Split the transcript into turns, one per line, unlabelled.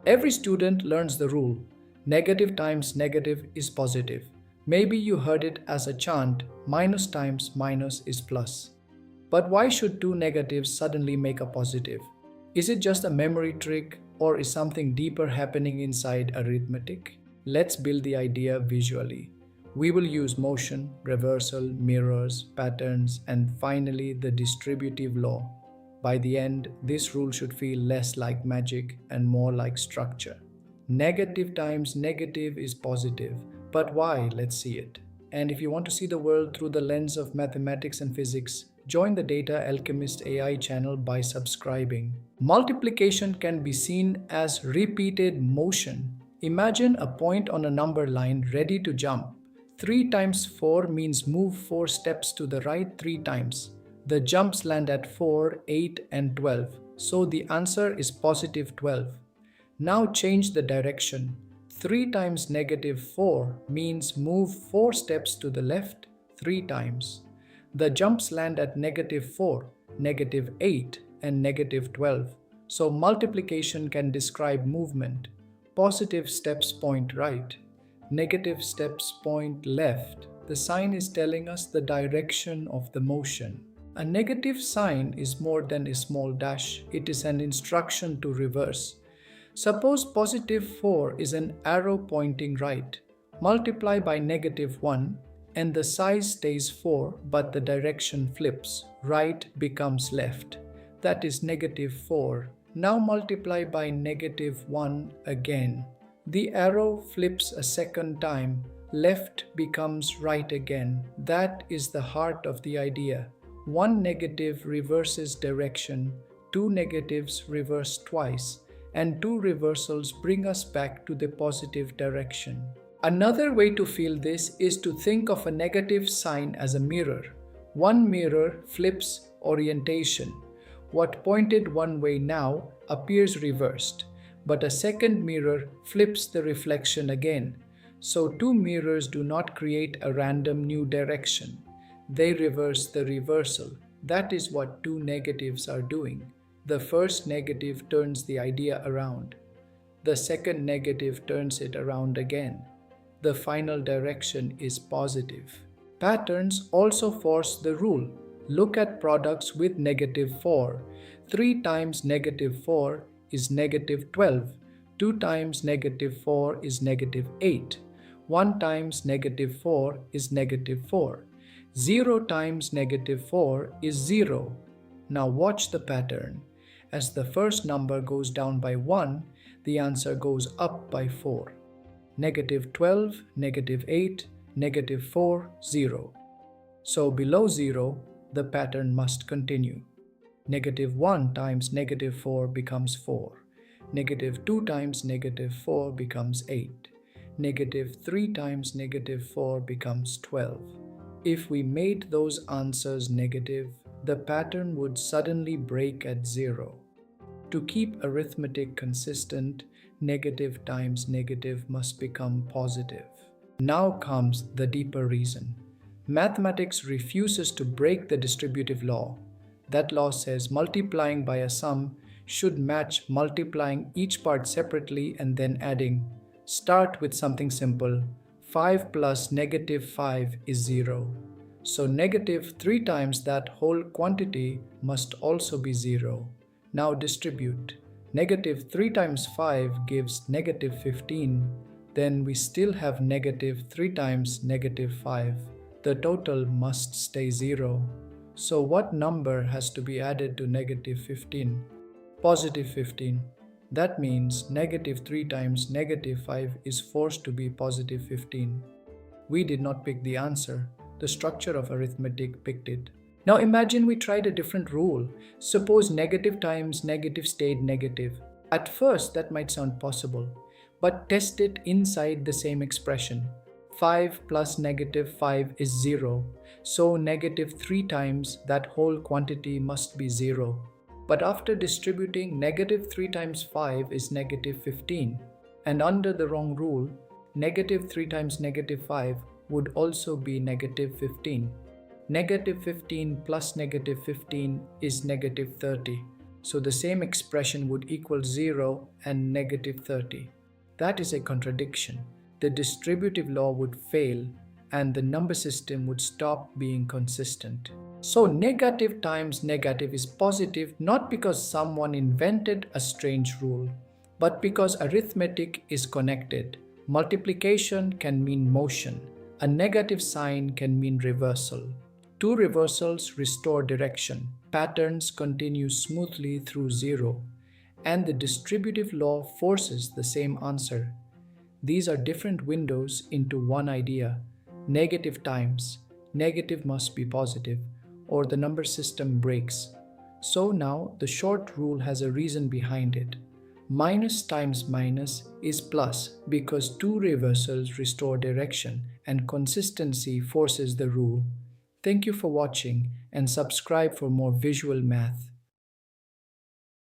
Every student learns the rule: negative times negative is positive. Maybe you heard it as a chant: minus times minus is plus. But why should two negatives suddenly make a positive? Is it just a memory trick, or is something deeper happening inside arithmetic? Let's build the idea visually. We will use motion, reversal, mirrors, patterns, and finally the distributive law. By the end, this rule should feel less like magic and more like structure. Negative times negative is positive. But why? Let's see it. And if you want to see the world through the lens of mathematics and physics, join the Data Alchemist AI channel by subscribing. Multiplication can be seen as repeated motion. Imagine a point on a number line ready to jump. 3 times 4 means move 4 steps to the right 3 times. The jumps land at 4, 8, and 12, so the answer is positive 12. Now change the direction. 3 times negative 4 means move 4 steps to the left 3 times. The jumps land at negative 4, negative 8, and negative 12, so multiplication can describe movement. Positive steps point right, negative steps point left. The sign is telling us the direction of the motion. A negative sign is more than a small dash, it is an instruction to reverse. Suppose positive 4 is an arrow pointing right. Multiply by negative 1 and the size stays 4 but the direction flips. Right becomes left. That is negative 4. Now multiply by negative 1 again. The arrow flips a second time. Left becomes right again. That is the heart of the idea. One negative reverses direction, two negatives reverse twice, and two reversals bring us back to the positive direction. Another way to feel this is to think of a negative sign as a mirror. One mirror flips orientation. What pointed one way now appears reversed, but a second mirror flips the reflection again. So two mirrors do not create a random new direction. They reverse the reversal. That is what two negatives are doing. The first negative turns the idea around. The second negative turns it around again. The final direction is positive. Patterns also force the rule. Look at products with negative 4. 3 times negative 4 is negative 12. 2 times negative 4 is negative 8. 1 times negative 4 is negative 4. 0 times negative 4 is 0. Now watch the pattern. As the first number goes down by 1, the answer goes up by 4. Negative 12, negative 8, negative 4, 0. So below 0, the pattern must continue. Negative 1 times negative 4 becomes 4. Negative 2 times negative 4 becomes 8. Negative 3 times negative 4 becomes 12. If we made those answers negative, the pattern would suddenly break at 0. To keep arithmetic consistent, negative times negative must become positive. Now comes the deeper reason. Mathematics refuses to break the distributive law. That law says multiplying by a sum should match multiplying each part separately and then adding. Start with something simple. 5 plus negative 5 is 0. So negative 3 times that whole quantity must also be 0. Now distribute. Negative 3 times 5 gives negative 15. Then we still have negative 3 times negative 5. The total must stay 0. So what number has to be added to negative 15? Positive 15. That means negative 3 times negative 5 is forced to be positive 15. We did not pick the answer. The structure of arithmetic picked it. Now imagine we tried a different rule. Suppose negative times negative stayed negative. At first that might sound possible, but test it inside the same expression. 5 plus negative 5 is 0. So negative 3 times that whole quantity must be 0. But after distributing, negative 3 times 5 is negative 15. And under the wrong rule, negative 3 times negative 5 would also be negative 15. Negative 15 plus negative 15 is negative 30. So the same expression would equal 0 and negative 30. That is a contradiction. The distributive law would fail and the number system would stop being consistent. So negative times negative is positive not because someone invented a strange rule, but because arithmetic is connected. Multiplication can mean motion. A negative sign can mean reversal. Two reversals restore direction. Patterns continue smoothly through zero. And the distributive law forces the same answer. These are different windows into one idea. Negative times, negative must be positive, or the number system breaks. So now the short rule has a reason behind it. Minus times minus is plus because two reversals restore direction and consistency forces the rule. Thank you for watching and subscribe for more visual math.